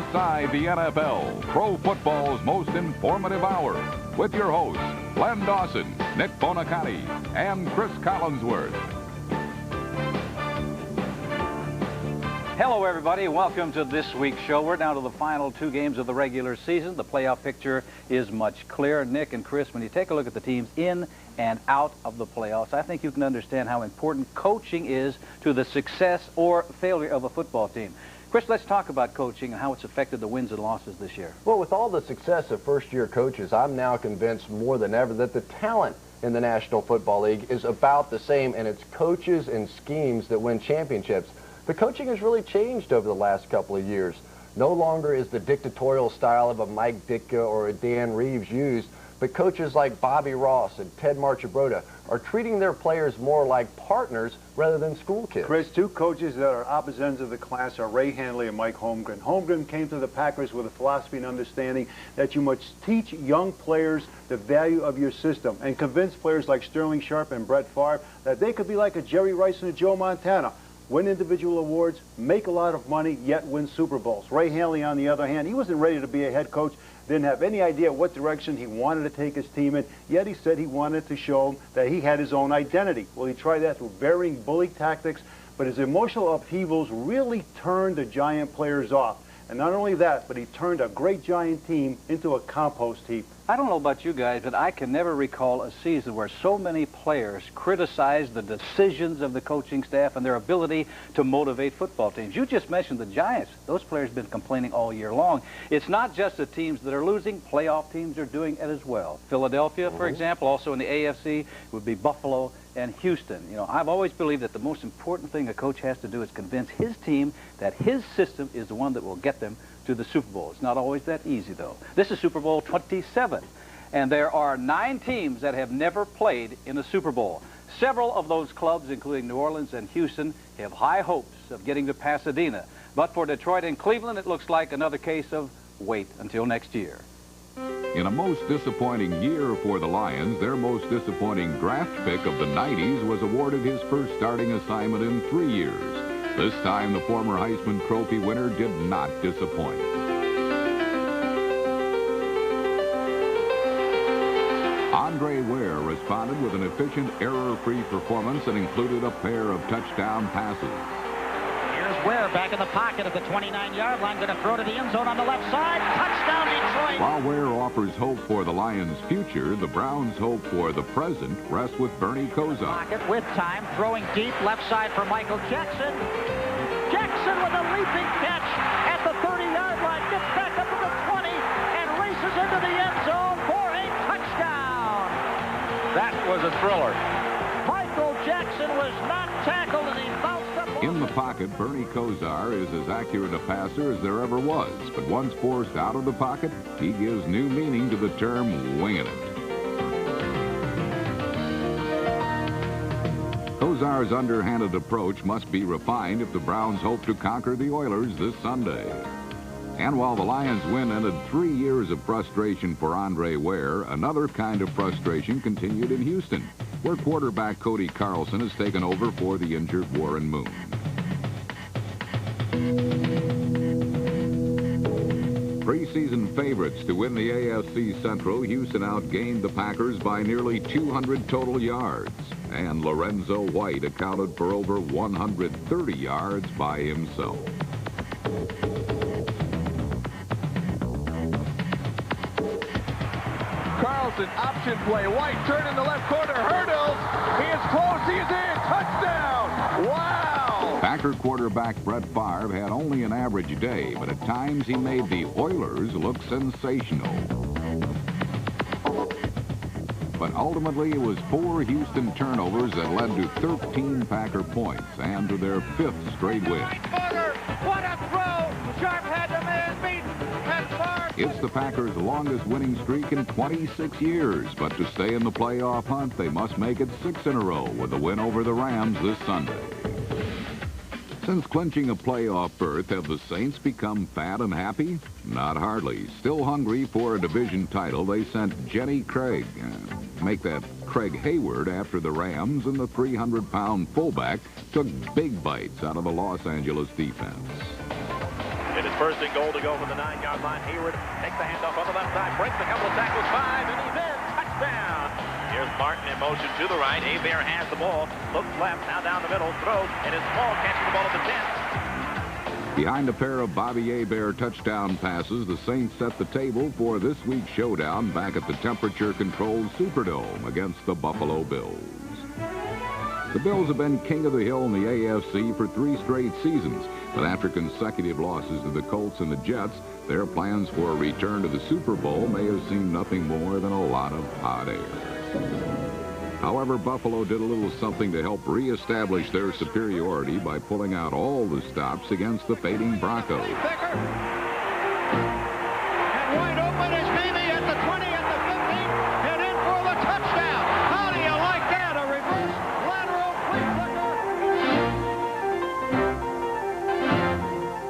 Inside the NFL, pro football's most informative hour, with your hosts, Glenn Dawson, Nick Bonacati, and Chris Collinsworth. Hello, everybody. Welcome to this week's show. We're down to the final two games of the regular season. The playoff picture is much clearer. Nick and Chris, when you take a look at the teams in and out of the playoffs, I think you can understand how important coaching is to the success or failure of a football team. Chris, let's talk about coaching and how it's affected the wins and losses this year. Well, with all the success of first-year coaches, I'm now convinced more than ever that the talent in the National Football League is about the same, and it's coaches and schemes that win championships. The coaching has really changed over the last couple of years. No longer is the dictatorial style of a Mike Ditka or a Dan Reeves used, but coaches like Bobby Ross and Ted Marchibroda are treating their players more like partners rather than school kids. Chris, two coaches that are opposite ends of the class are Ray Handley and Mike Holmgren. Holmgren came to the Packers with a philosophy and understanding that you must teach young players the value of your system and convince players like Sterling Sharp and Brett Favre that they could be like a Jerry Rice and a Joe Montana. Win individual awards, make a lot of money, yet win Super Bowls. Ray Handley, on the other hand, he wasn't ready to be a head coach, didn't have any idea what direction he wanted to take his team in, yet he said he wanted to show them that he had his own identity. Well, he tried that through varying bully tactics, but his emotional upheavals really turned the Giant players off. And not only that, but he turned a great Giant team into a compost heap. I don't know about you guys, but I can never recall a season where so many players criticized the decisions of the coaching staff and their ability to motivate football teams. You just mentioned the Giants. Those players have been complaining all year long. It's not just the teams that are losing. Playoff teams are doing it as well. Philadelphia, for example, also in the AFC, would be Buffalo and Houston. You know, I've always believed that the most important thing a coach has to do is convince his team that his system is the one that will get them to the Super Bowl. It's not always that easy, though. This is Super Bowl 27, and there are 9 teams that have never played in a Super Bowl. Several of those clubs, including New Orleans and Houston, have high hopes of getting to Pasadena. But for Detroit and Cleveland, it looks like another case of wait until next year. In a most disappointing year for the Lions, their most disappointing draft pick of the 90s was awarded his first starting assignment in 3 years. This time, the former Heisman Trophy winner did not disappoint. Andre Ware responded with an efficient, error-free performance that included a pair of touchdown passes. Here's Ware back in the pocket at the 29-yard line, going to throw to the end zone on the left side. Touchdown, Detroit! While Ware offers hope for the Lions' future, the Browns' hope for the present rests with Bernie Kosar. Pocket with time, throwing deep, left side for Michael Jackson. Jackson with a leaping catch at the 30-yard line, gets back up to the 20, and races into the end zone for a touchdown. That was a thriller. Michael Jackson was not tackled, and he bounced up. In the pocket, Bernie Kosar is as accurate a passer as there ever was, but once forced out of the pocket, he gives new meaning to the term winging it. Kosar's underhanded approach must be refined if the Browns hope to conquer the Oilers this Sunday. And while the Lions' win ended 3 years of frustration for Andre Ware, another kind of frustration continued in Houston, where quarterback Cody Carlson has taken over for the injured Warren Moon. Preseason favorites to win the AFC Central, Houston outgained the Packers by nearly 200 total yards, and Lorenzo White accounted for over 130 yards by himself. Carlson, option play. White turn in the left corner. Hurdles. He is close. He is in. Touchdown. Wow. Packer quarterback Brett Favre had only an average day, but at times he made the Oilers look sensational. But ultimately, it was 4 Houston turnovers that led to 13 Packer points and to their 5th straight win. What a throw! Sharp had the man beaten. It's the Packers' longest winning streak in 26 years, but to stay in the playoff hunt, they must make it 6 in a row with a win over the Rams this Sunday. Since clinching a playoff berth, have the Saints become fat and happy? Not hardly. Still hungry for a division title, they sent Jenny Craig. Make that Craig Hayward after the Rams, and the 300-pound fullback took big bites out of the Los Angeles defense. It is First and goal to go from the 9-yard line. Hayward takes the handoff on the left side, breaks a couple of tackles, 5, and he's in. Touchdown. Here's Martin in motion to the right. Hebert has the ball, looks left, now down the middle, throws, and it's Small catching the ball at the 10. Behind a pair of Bobby Hebert touchdown passes, the Saints set the table for this week's showdown back at the temperature-controlled Superdome against the Buffalo Bills. The Bills have been king of the hill in the AFC for 3 straight seasons, but after consecutive losses to the Colts and the Jets, their plans for a return to the Super Bowl may have seemed nothing more than a lot of hot air. However, Buffalo did a little something to help reestablish their superiority by pulling out all the stops against the fading Broncos. And wide open is Beebe at the 20 and the 15 and in for the touchdown. How do you like that? A reverse lateral flea flicker.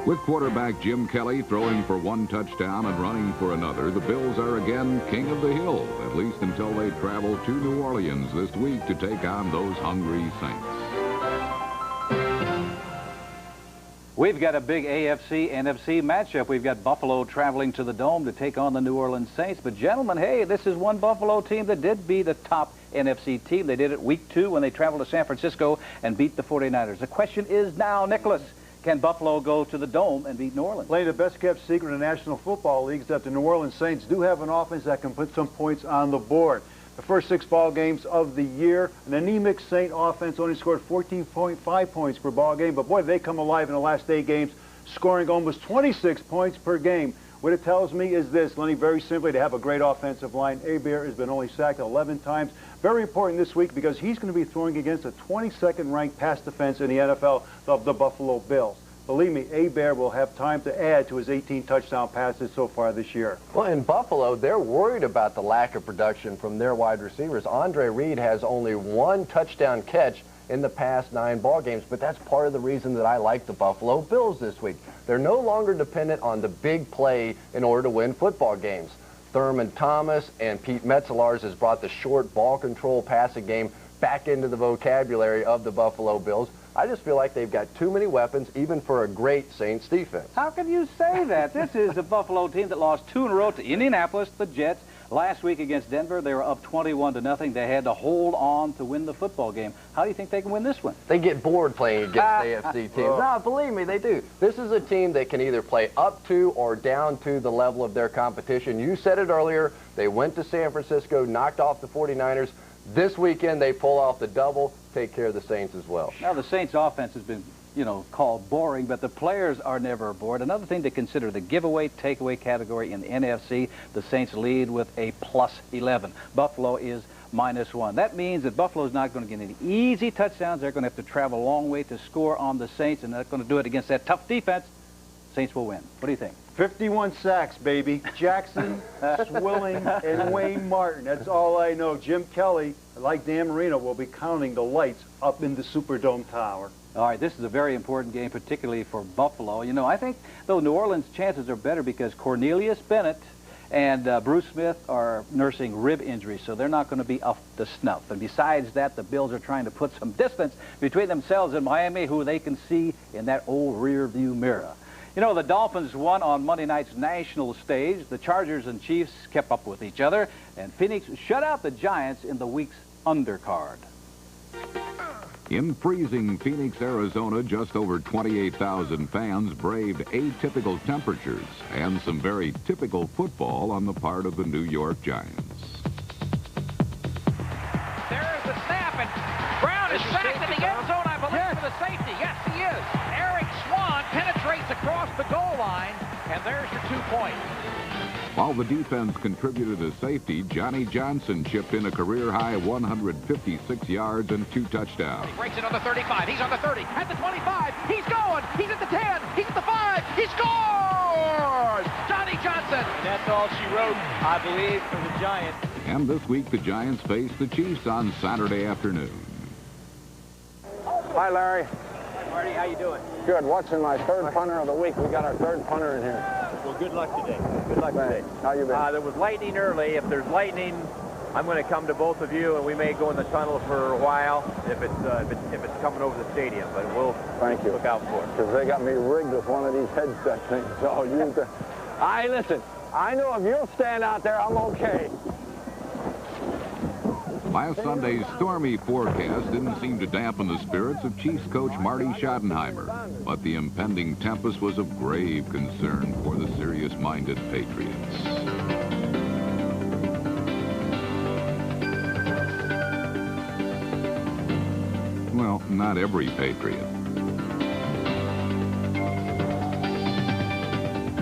With quarterback Jim Kelly throwing for 1 touchdown and running for another, the Bills are again king of the hill, at least until they travel to New Orleans this week to take on those hungry Saints. We've got a big AFC-NFC matchup. We've got Buffalo traveling to the Dome to take on the New Orleans Saints. But, gentlemen, hey, this is one Buffalo team that did beat a top NFC team. They did it week 2 when they traveled to San Francisco and beat the 49ers. The question is now, Nicholas, can Buffalo go to the Dome and beat New Orleans? Larry, the best-kept secret in the National Football League is that the New Orleans Saints do have an offense that can put some points on the board. The first 6 ball games of the year, an anemic Saint offense only scored 14.5 points per ball game, but boy, they come alive in the last 8 games, scoring almost 26 points per game. What it tells me is this, Lenny, very simply, to have a great offensive line. Hebert has been only sacked 11 times. Very important this week because he's going to be throwing against a 22nd ranked pass defense in the NFL of the Buffalo Bills. Believe me, Hebert will have time to add to his 18 touchdown passes so far this year. Well, in Buffalo, they're worried about the lack of production from their wide receivers. Andre Reed has only 1 touchdown catch in the past 9 ball games, but that's part of the reason that I like the Buffalo Bills this week. They're no longer dependent on the big play in order to win football games. Thurman Thomas and Pete Metzelaars has brought the short ball control passing game back into the vocabulary of the Buffalo Bills. I just feel like they've got too many weapons, even for a great Saints defense. How can you say that? This is a Buffalo team that lost 2 in a row to Indianapolis, the Jets. Last week against Denver, they were up 21-0. They had to hold on to win the football game. How do you think they can win this one? They get bored playing against AFC teams. No, believe me, they do. This is a team that can either play up to or down to the level of their competition. You said it earlier. They went to San Francisco, knocked off the 49ers. This weekend, they pull off the double, take care of the Saints as well. Now, the Saints' offense has been, called boring, but the players are never bored. Another thing to consider, the giveaway, takeaway category in the NFC, the Saints lead with a +11. Buffalo is -1. That means that Buffalo's not going to get any easy touchdowns. They're going to have to travel a long way to score on the Saints, and they're going to do it against that tough defense. Saints will win. What do you think? 51 sacks, baby. Jackson, Swilling, and Wayne Martin. That's all I know. Jim Kelly, like Dan Marino, will be counting the lights up in the Superdome tower. All right, this is a very important game, particularly for Buffalo. I think, though, New Orleans' chances are better because Cornelius Bennett and Bruce Smith are nursing rib injuries, so they're not going to be up to snuff. And besides that, the Bills are trying to put some distance between themselves and Miami, who they can see in that old rear-view mirror. The Dolphins won on Monday night's national stage. The Chargers and Chiefs kept up with each other, and Phoenix shut out the Giants in the week's undercard. In freezing Phoenix, Arizona, just over 28,000 fans braved atypical temperatures and some very typical football on the part of the New York Giants. There's the snap, and Brown is sacked in the end zone, I believe, for the safety. Yes, he is. Eric Swan penetrates across the goal line, and there's your 2 points. While the defense contributed a safety, Johnny Johnson chipped in a career-high 156 yards and 2 touchdowns. He breaks it on the 35. He's on the 30. At the 25. He's going. He's at the 10. He's at the 5. He scores! Johnny Johnson. And that's all she wrote, I believe, for the Giants. And this week, the Giants face the Chiefs on Saturday afternoon. Hi, Larry. Hi, Marty. How you doing? Good. Watching my 3rd punter of the week. We got our 3rd punter in here. Well, good luck today. Good luck today. How you been? There was lightning early. If there's lightning I'm going to come to both of you, and we may go in the tunnel for a while if it's coming over the stadium. But we'll look out for it. Because they got me rigged with one of these headset things. So listen. I know if you'll stand out there, I'm okay. Last Sunday's stormy forecast didn't seem to dampen the spirits of Chiefs coach Marty Schottenheimer, but the impending tempest was of grave concern for the serious-minded Patriots. Well, not every Patriot.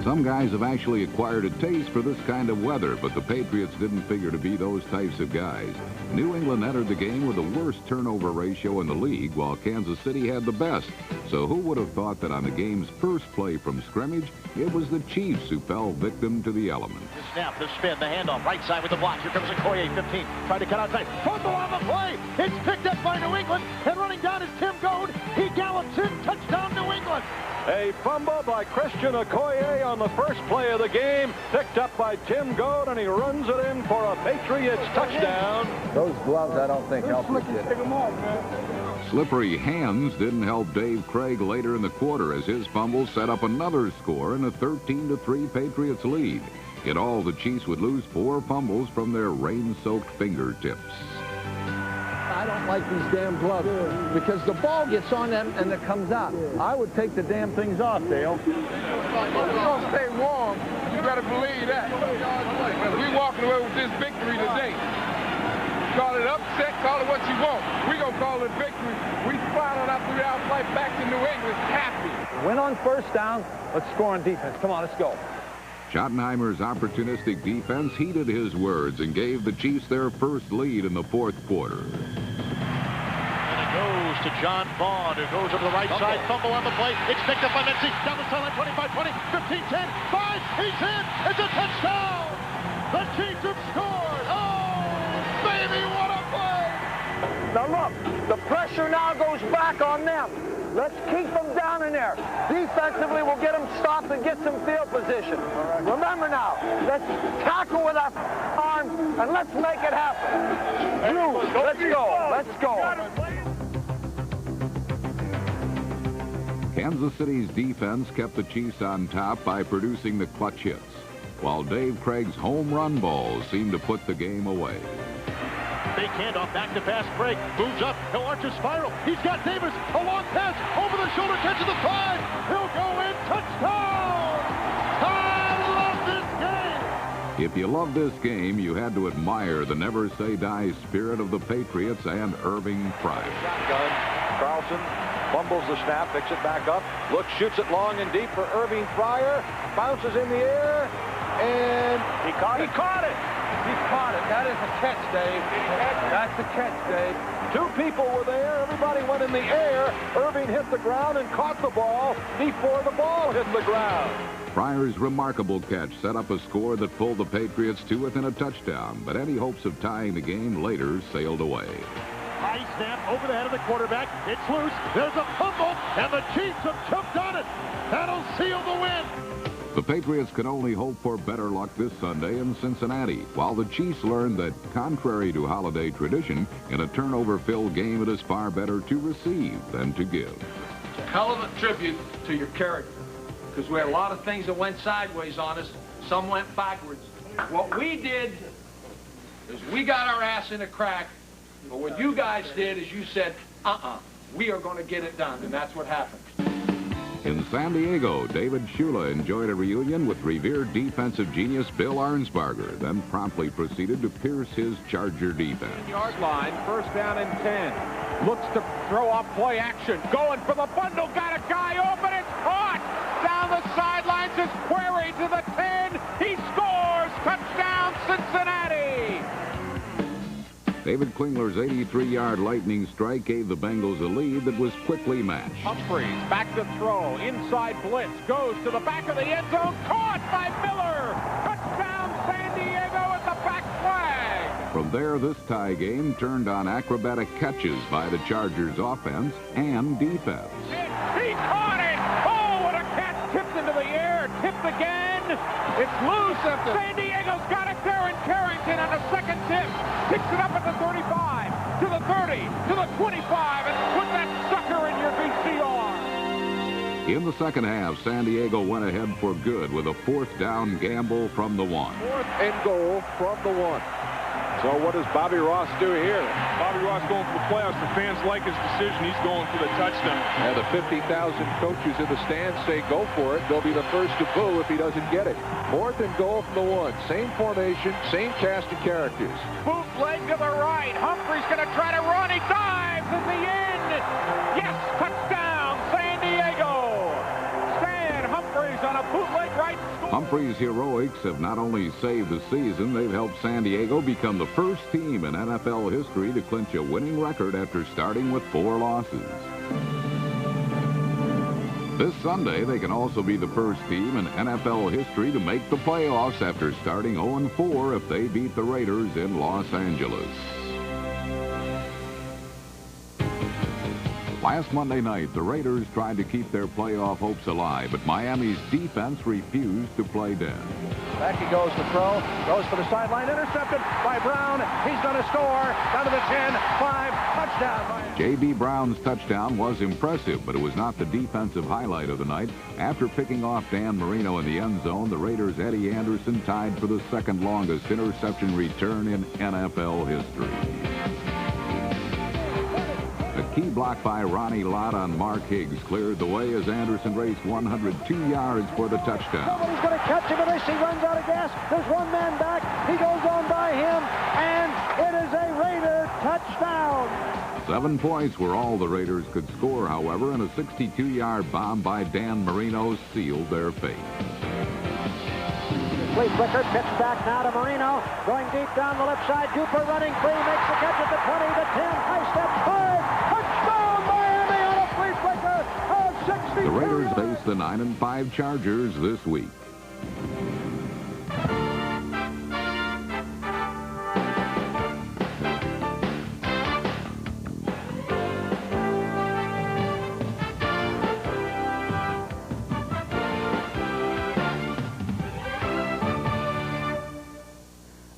Some guys have actually acquired a taste for this kind of weather, but the Patriots didn't figure to be those types of guys. New England entered the game with the worst turnover ratio in the league, while Kansas City had the best. So who would have thought that on the game's first play from scrimmage, it was the Chiefs who fell victim to the elements. The snap, the spin, the handoff, right side with the block. Here comes Okoye, 15. Trying to cut outside. Fumble on the play. It's picked up by New England, and running down is Tim Goad. He gallops in. Touchdown, New England. A fumble by Christian Okoye on the first play of the game, picked up by Tim Goad, and he runs it in for a Patriots touchdown. Those gloves, I don't think help this kid. Slippery hands didn't help Dave Craig later in the quarter as his fumble set up another score in a 13-3 Patriots lead. In all, the Chiefs would lose 4 fumbles from their rain-soaked fingertips. I don't like these damn gloves because the ball gets on them and it comes out. I would take the damn things off, Dale. We're going to stay warm. You got to believe that. We're walking away with this victory today. Call it upset, call it what you want. We're going to call it victory. We spotted our 3-hour flight back to New England happy. Win on first down. Let's score on defense. Come on, let's go. Schottenheimer's opportunistic defense heeded his words and gave the Chiefs their first lead in the fourth quarter. And it goes to John Vaughn, who goes over the right side. Fumble on the play. It's picked up by Metzi. Down the sideline, 25-20, 15-10, 5. He's in. It's a touchdown. The Chiefs have scored. Oh, baby, what a play. Now look, the pressure now goes back on them. Let's keep them down in there. Defensively, we'll get them stopped and get some field position. Remember now, let's tackle with our arms and let's make it happen. Let's go. Let's go. Kansas City's defense kept the Chiefs on top by producing the clutch hits, while Dave Craig's home run balls seemed to put the game away. Big handoff, back to pass break, moves up, he'll arch a spiral. He's got Davis, a long pass, over the shoulder, catches the 5. He'll go in, touchdown! I love this game! If you love this game, you had to admire the never-say-die spirit of the Patriots and Irving Pryor. Shotgun, Carlson fumbles the snap, picks it back up, looks, shoots it long and deep for Irving Pryor, bounces in the air, and he caught it. He caught it. That is a catch, Dave. That's a catch, Dave. 2 people were there. Everybody went in the air. Irving hit the ground and caught the ball before the ball hit the ground. Pryor's remarkable catch set up a score that pulled the Patriots to within a touchdown, but any hopes of tying the game later sailed away. High snap over the head of the quarterback. It's loose. There's a fumble, and the Chiefs have choked on it. That'll seal the win. The Patriots can only hope for better luck this Sunday in Cincinnati, while the Chiefs learned that, contrary to holiday tradition, in a turnover-filled game it is far better to receive than to give. It's a hell of a tribute to your character, because we had a lot of things that went sideways on us. Some went backwards. What we did is we got our ass in a crack, but what you guys did is you said, we are going to get it done, and that's what happened. In San Diego, David Shula enjoyed a reunion with revered defensive genius Bill Arnsparger, then promptly proceeded to pierce his Charger defense. Yard line, first down and 10. Looks to throw off play action. Going for the bundle. Got a guy open. It's caught. Down the sidelines is Query to the 10. He scores. Touchdown, Cincinnati. David Klingler's 83-yard lightning strike gave the Bengals a lead that was quickly matched. Humphreys back to throw. Inside blitz. Goes to the back of the end zone. Caught by Miller. Touchdown, San Diego at the back flag. From there, this tie game turned on acrobatic catches by the Chargers' offense and defense. He caught it. Oh, what a catch. Tipped into the air. Tipped the again. It's loose. San Diego's got it there, and Carrington on the second tip picks it up at the 35, to the 30, to the 25, and put that sucker in your VCR. In the second half, San Diego went ahead for good with a 4th down gamble from the 1. 4th and goal from the 1. So what does Bobby Ross do here? Bobby Ross going for the playoffs. The fans like his decision. He's going for the touchdown. And the 50,000 coaches in the stands say go for it. They'll be the first to boo if he doesn't get it. 4th and goal from the 1. Same formation, same cast of characters. Bootleg to the right. Humphrey's going to try to run. He dives at the end. Yes, touchdown, San Diego. Stan Humphreys on a bootleg right. Humphrey's heroics have not only saved the season, they've helped San Diego become the first team in NFL history to clinch a winning record after starting with 4 losses. This Sunday, they can also be the first team in NFL history to make the playoffs after starting 0-4 if they beat the Raiders in Los Angeles. Last Monday night, the Raiders tried to keep their playoff hopes alive, but Miami's defense refused to play dead. Back he goes to throw, goes for the sideline, intercepted by Brown. He's going to score, down to the 10, 5, touchdown. J.B. Brown's touchdown was impressive, but it was not the defensive highlight of the night. After picking off Dan Marino in the end zone, the Raiders' Eddie Anderson tied for the second longest interception return in NFL history. A key block by Ronnie Lott on Mark Higgs cleared the way as Anderson raced 102 yards for the touchdown. Nobody's going to catch him unless he runs out of gas. There's one man back. He goes on by him, and it is a Raider touchdown. 7 points were all the Raiders could score, however, and a 62-yard bomb by Dan Marino sealed their fate. Flea Flicker pitch back now to Marino. Going deep down the left side. Duper running free. Makes the catch at the 20, the 10. High step 5. Touchdown Miami on a Flea Flicker. 60. The Raiders face the 9-5 Chargers this week.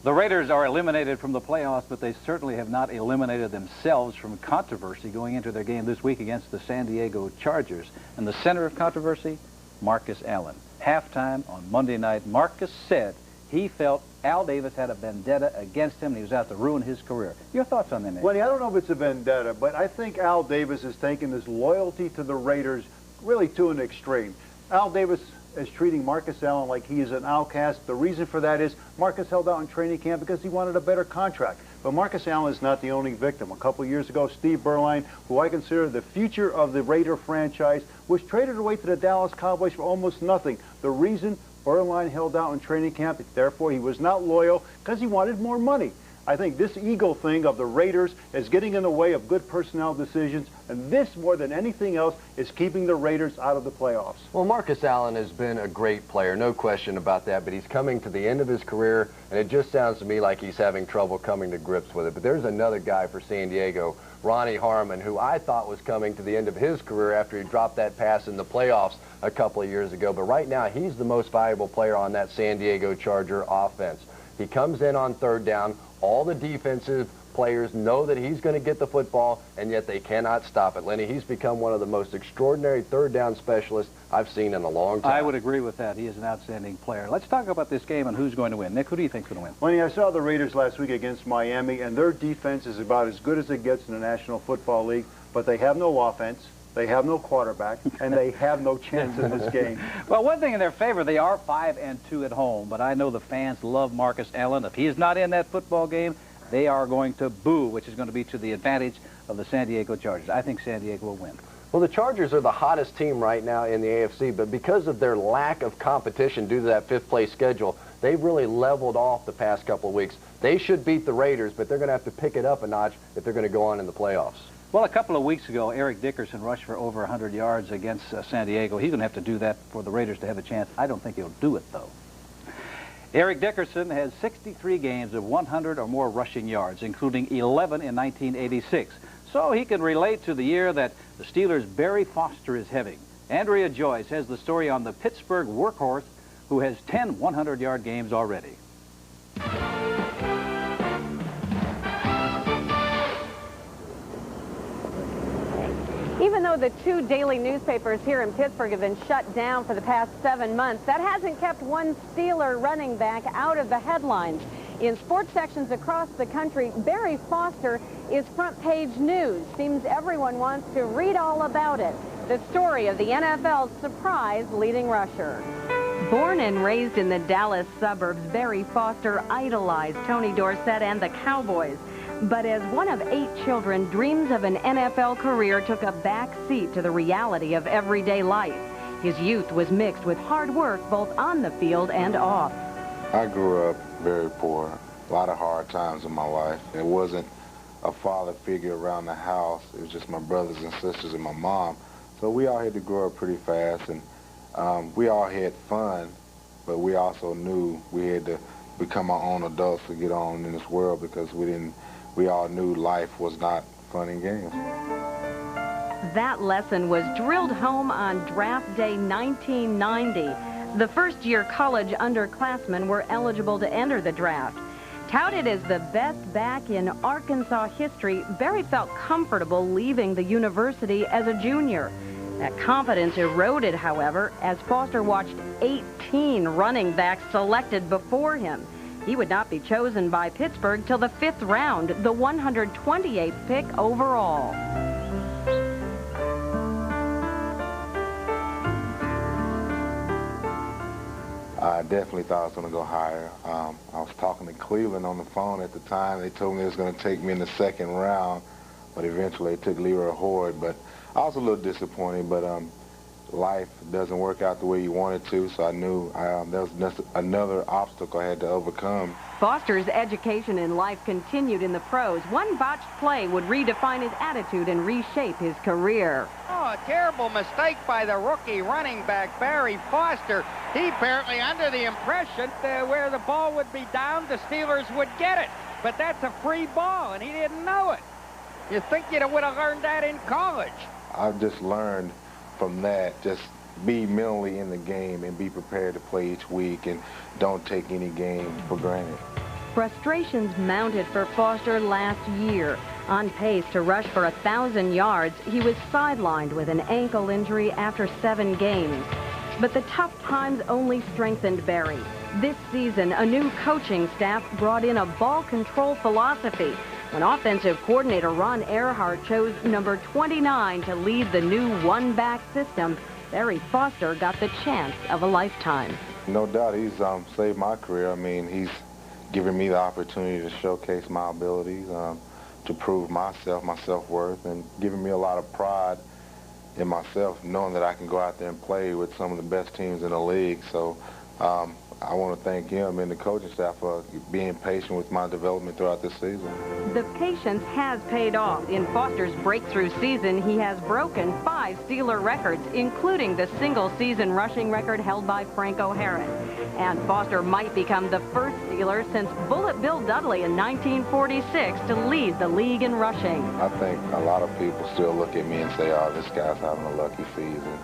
The Raiders are eliminated from the playoffs, but they certainly have not eliminated themselves from controversy going into their game this week against the San Diego Chargers. And the center of controversy, Marcus Allen. Halftime on Monday night, Marcus said he felt Al Davis had a vendetta against him and he was out to ruin his career. Your thoughts on that, Nick? Well, I don't know if it's a vendetta, but I think Al Davis is taking this loyalty to the Raiders really to an extreme. Al Davis is treating Marcus Allen like he is an outcast. The reason for that is Marcus held out in training camp because he wanted a better contract. But Marcus Allen is not the only victim. A couple years ago, Steve Berline, who I consider the future of the Raider franchise, was traded away to the Dallas Cowboys for almost nothing. The reason Berline held out in training camp, therefore he was not loyal, because he wanted more money. I think this ego thing of the Raiders is getting in the way of good personnel decisions, and this, more than anything else, is keeping the Raiders out of the playoffs. Well, Marcus Allen has been a great player, no question about that, but he's coming to the end of his career, and it just sounds to me like he's having trouble coming to grips with it. But there's another guy for San Diego, Ronnie Harmon, who I thought was coming to the end of his career after he dropped that pass in the playoffs a couple of years ago. But right now, he's the most valuable player on that San Diego Charger offense. He comes in on third down. All the defensive players know that he's going to get the football, and yet they cannot stop it. Lenny, he's become one of the most extraordinary third down specialists I've seen in a long time. I would agree with that. He is an outstanding player. Let's talk about this game and who's going to win. Nick, who do you think is going to win? Lenny, I saw the Raiders last week against Miami, and their defense is about as good as it gets in the National Football League, but they have no offense. They have no quarterback, and they have no chance in this game. Well, one thing in their favor, they are 5-2 at home, but I know the fans love Marcus Allen. If he's not in that football game, they are going to boo, which is going to be to the advantage of the San Diego Chargers. I think San Diego will win. Well, the Chargers are the hottest team right now in the AFC, but because of their lack of competition due to that fifth-place schedule, they've really leveled off the past couple of weeks. They should beat the Raiders, but they're going to have to pick it up a notch if they're going to go on in the playoffs. Well, a couple of weeks ago, Eric Dickerson rushed for over 100 yards against San Diego. He's going to have to do that for the Raiders to have a chance. I don't think he'll do it, though. Eric Dickerson has 63 games of 100 or more rushing yards, including 11 in 1986. So he can relate to the year that the Steelers' Barry Foster is having. Andrea Joyce has the story on the Pittsburgh workhorse who has 10 100-yard games already. Even though the 2 daily newspapers here in Pittsburgh have been shut down for the past 7 months, that hasn't kept one Steeler running back out of the headlines. In sports sections across the country, Barry Foster is front page news. Seems everyone wants to read all about it. The story of the NFL's surprise leading rusher. Born and raised in the Dallas suburbs, Barry Foster idolized Tony Dorsett and the Cowboys. But as one of 8 children, dreams of an NFL career took a back seat to the reality of everyday life. His youth was mixed with hard work both on the field and off. I grew up very poor, a lot of hard times in my life. It wasn't a father figure around the house. It was just my brothers and sisters and my mom. So we all had to grow up pretty fast, and we all had fun, but we also knew we had to become our own adults to get on in this world, because we all knew life was not fun and games. That lesson was drilled home on draft day 1990. The first-year college underclassmen were eligible to enter the draft. Touted as the best back in Arkansas history, Barry felt comfortable leaving the university as a junior. That confidence eroded, however, as Foster watched 18 running backs selected before him. He would not be chosen by Pittsburgh till the 5th round, the 128th pick overall. I definitely thought I was going to go higher. I was talking to Cleveland on the phone at the time. They told me it was going to take me in the 2nd round, but eventually they took Leroy Hoard. But I was a little disappointed, but life doesn't work out the way you want it to, so I knew there was another obstacle I had to overcome. Foster's education in life continued in the pros. One botched play would redefine his attitude and reshape his career. Oh, a terrible mistake by the rookie running back, Barry Foster. He apparently under the impression that where the ball would be down, the Steelers would get it. But that's a free ball, and he didn't know it. You think you would have learned that in college? I've just learned from that, just be mentally in the game and be prepared to play each week, and don't take any game for granted. Frustrations mounted for Foster last year. On pace to rush for 1,000 yards, he was sidelined with an ankle injury after 7 games. But the tough times only strengthened Barry. This season, a new coaching staff brought in a ball control philosophy. When offensive coordinator Ron Earhart chose number 29 to lead the new one-back system, Barry Foster got the chance of a lifetime. No doubt he's saved my career. I mean, he's given me the opportunity to showcase my abilities, to prove myself, my self-worth, and giving me a lot of pride in myself, knowing that I can go out there and play with some of the best teams in the league. So I want to thank him and the coaching staff for being patient with my development throughout this season. The patience has paid off. In Foster's breakthrough season, he has broken 5 Steeler records, including the single-season rushing record held by Franco Harris. And Foster might become the first Steeler since Bullet Bill Dudley in 1946 to lead the league in rushing. I think a lot of people still look at me and say, oh, this guy's having a lucky season.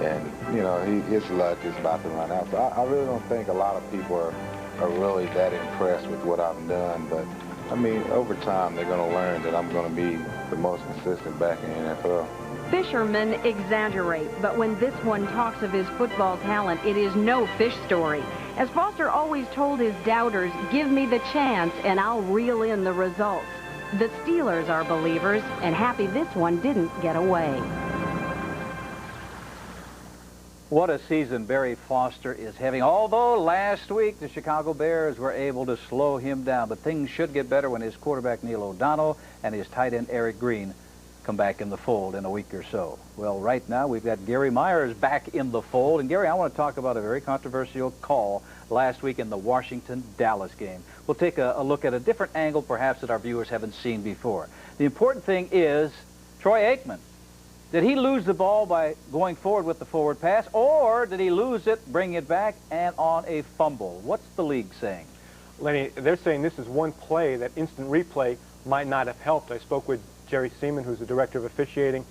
And, you know, his luck is about to run out. So I really don't think a lot of people are really that impressed with what I've done. But, I mean, over time, they're going to learn that I'm going to be the most consistent back in the NFL. Fishermen exaggerate, but when this one talks of his football talent, it is no fish story. As Foster always told his doubters, give me the chance and I'll reel in the results. The Steelers are believers and happy this one didn't get away. What a season Barry Foster is having. Although last week the Chicago Bears were able to slow him down, but things should get better when his quarterback Neil O'Donnell and his tight end Eric Green come back in the fold in a week or so. Well, right now we've got Gary Myers back in the fold. And Gary, I want to talk about a very controversial call last week in the Washington-Dallas game. We'll take a look at a different angle perhaps that our viewers haven't seen before. The important thing is Troy Aikman. Did he lose the ball by going forward with the forward pass, or did he lose it, bring it back, and on a fumble? What's the league saying? Lenny, they're saying this is one play that instant replay might not have helped. I spoke with Jerry Seaman, who's the director of officiating.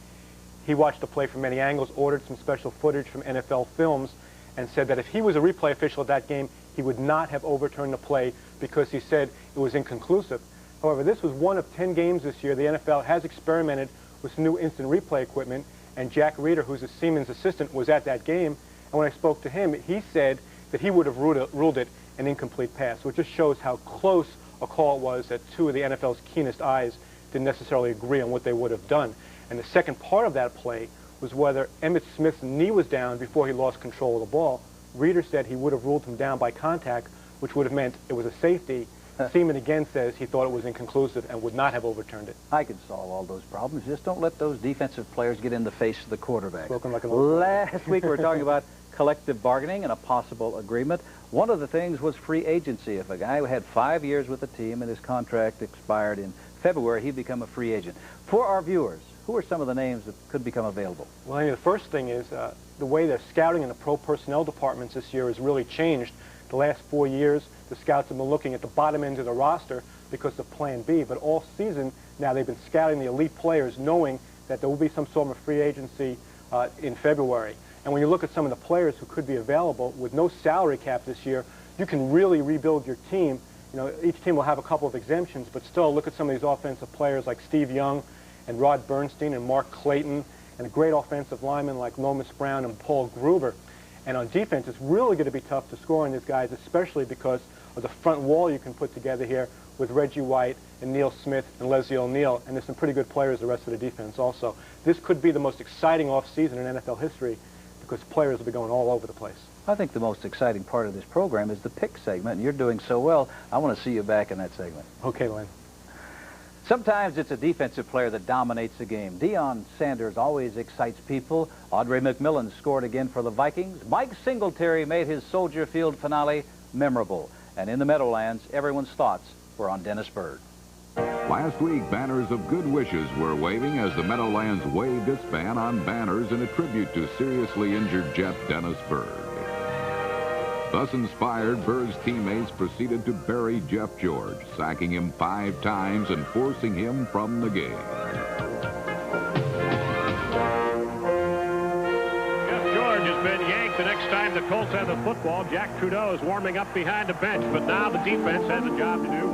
He watched the play from many angles, ordered some special footage from NFL Films, and said that if he was a replay official at that game, he would not have overturned the play because he said it was inconclusive. However, this was one of 10 games this year the NFL has experimented with some new instant replay equipment, and Jack Reeder, who's a Siemens assistant, was at that game, and when I spoke to him, he said that he would have ruled it an incomplete pass. So it just shows how close a call it was that two of the NFL's keenest eyes didn't necessarily agree on what they would have done. And the second part of that play was whether Emmitt Smith's knee was down before he lost control of the ball. Reeder said he would have ruled him down by contact, which would have meant it was a safety. Seaman again says he thought it was inconclusive and would not have overturned it. I could solve all those problems. Just don't let those defensive players get in the face of the quarterback. Spoken like an Last week we were talking about collective bargaining and a possible agreement. One of the things was free agency. If a guy had 5 years with the team and his contract expired in February, he'd become a free agent. For our viewers, who are some of the names that could become available? Well, I mean, the first thing is the way they're scouting in the pro personnel departments this year has really changed. The last 4 years, the scouts have been looking at the bottom end of the roster because of Plan B, but all season now they've been scouting the elite players knowing that there will be some sort of free agency in February. And when you look at some of the players who could be available with no salary cap this year, you can really rebuild your team. You know, each team will have a couple of exemptions, but still look at some of these offensive players like Steve Young and Rod Bernstein and Mark Clayton and a great offensive lineman like Lomas Brown and Paul Gruber. And on defense, it's really going to be tough to score on these guys, especially because of the front wall you can put together here with Reggie White and Neil Smith and Leslie O'Neal, and there's some pretty good players the rest of the defense also. This could be the most exciting offseason in NFL history because players will be going all over the place. I think the most exciting part of this program is the pick segment, and you're doing so well, I want to see you back in that segment. Okay, Len. Sometimes it's a defensive player that dominates the game. Deion Sanders always excites people. Audrey McMillan scored again for the Vikings. Mike Singletary made his Soldier Field finale memorable. And in the Meadowlands, everyone's thoughts were on Dennis Byrd. Last week, banners of good wishes were waving as the Meadowlands waved its ban on banners in a tribute to seriously injured Jet Dennis Byrd. Thus inspired, Bird's teammates proceeded to bury Jeff George, sacking him 5 times and forcing him from the game. Jeff George has been yanked. The next time the Colts have the football, Jack Trudeau is warming up behind the bench, but now the defense has a job to do.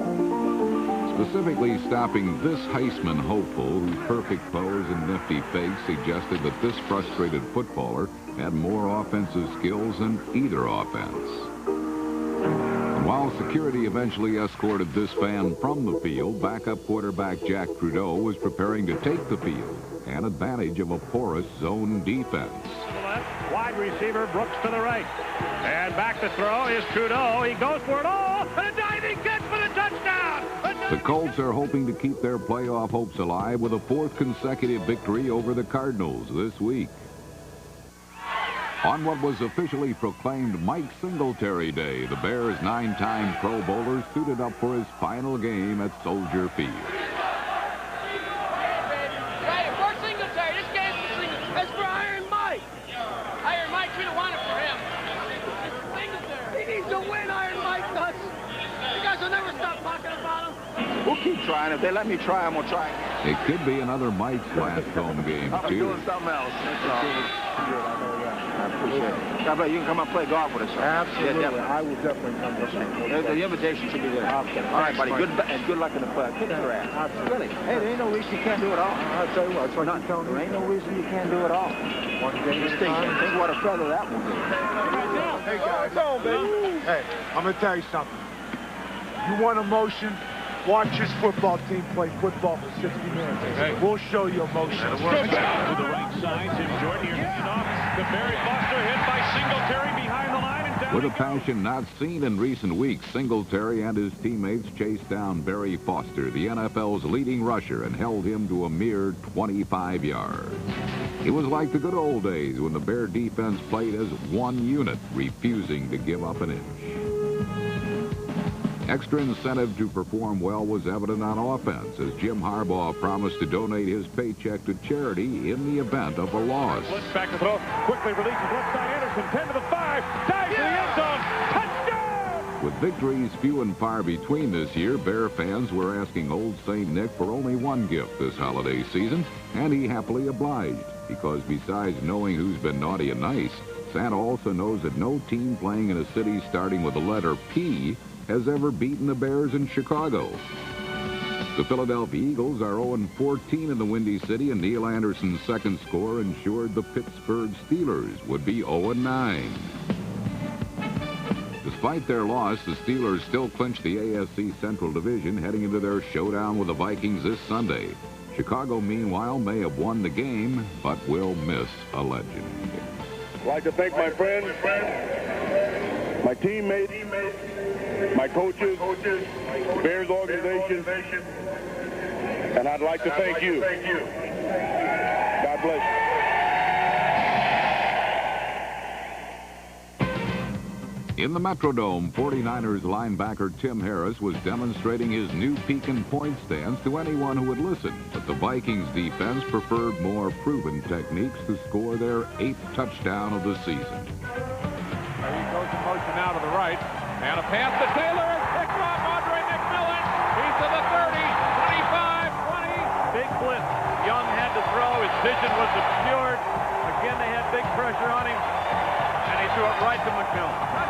Specifically stopping this Heisman hopeful, whose perfect pose and nifty face suggested that this frustrated footballer had more offensive skills than either offense. And while security eventually escorted this fan from the field, backup quarterback Jack Trudeau was preparing to take the field, an advantage of a porous zone defense. To the left, wide receiver Brooks to the right. And back to throw is Trudeau. He goes for it all, and a diving catch for the touchdown. The Colts are hoping to keep their playoff hopes alive with a 4th consecutive victory over the Cardinals this week. On what was officially proclaimed Mike Singletary Day, the Bears' 9-time Pro Bowler suited up for his final game at Soldier Field. Right, for Singletary. This game's for Singletary. That's for Iron Mike. Iron Mike, we don't want it for him. It's for Singletary. He needs to win, Iron Mike does. You guys will never stop talking about him. We'll keep trying. If they let me try, I'm going to try. It could be another Mike's last home game, I'm too. doing something else. That's all. I appreciate it. God bless you. Can come and play golf with us. Sir. Absolutely. Yeah, I will definitely come. The invitation should be there. Okay. All right, buddy. Good luck in the play. Kick your ass. Absolutely. Really? Hey, there ain't no reason you can't do it all. I'll tell you what. It's like there ain't no reason you can't do it all. One game at a time. Think what a feather that will be. Hey, guys. What's on, baby? Hey, I'm going to tell you something. You want emotion? Watch this football team play football for 60 minutes. Hey. We'll show you emotion. To the right side, Tim Jordan here handing off to Barry Foster, hit by Singletary behind the line. And down With a passion not seen in recent weeks, Singletary and his teammates chased down Barry Foster, the NFL's leading rusher, and held him to a mere 25 yards. It was like the good old days when the Bear defense played as one unit, refusing to give up an inch. Extra incentive to perform well was evident on offense as Jim Harbaugh promised to donate his paycheck to charity in the event of a loss. Blitz back to throw. Quickly releases left side Anderson. 10 to the 5. Dives to the end zone. Touchdown! With victories few and far between this year, Bear fans were asking Old St. Nick for only one gift this holiday season, and he happily obliged because besides knowing who's been naughty and nice, Santa also knows that no team playing in a city starting with the letter P has ever beaten the Bears in Chicago. The Philadelphia Eagles are 0-14 in the Windy City, and Neil Anderson's second score ensured the Pittsburgh Steelers would be 0-9. Despite their loss, the Steelers still clinched the AFC Central Division, heading into their showdown with the Vikings this Sunday. Chicago, meanwhile, may have won the game, but will miss a legend. I'd like to thank my friends, my teammates, my coaches, Bears organization, and I'd like to thank you. God bless you. In the Metrodome, 49ers linebacker Tim Harris was demonstrating his new peek and point stance to anyone who would listen, but the Vikings defense preferred more proven techniques to score their 8th touchdown of the season. He goes in motion now to the right, and a pass to Taylor is picked off. Andre McMillan, he's to the 30, 25, 20. Big blitz. Young had to throw. His vision was obscured. Again, they had big pressure on him, and he threw it right to McMillan.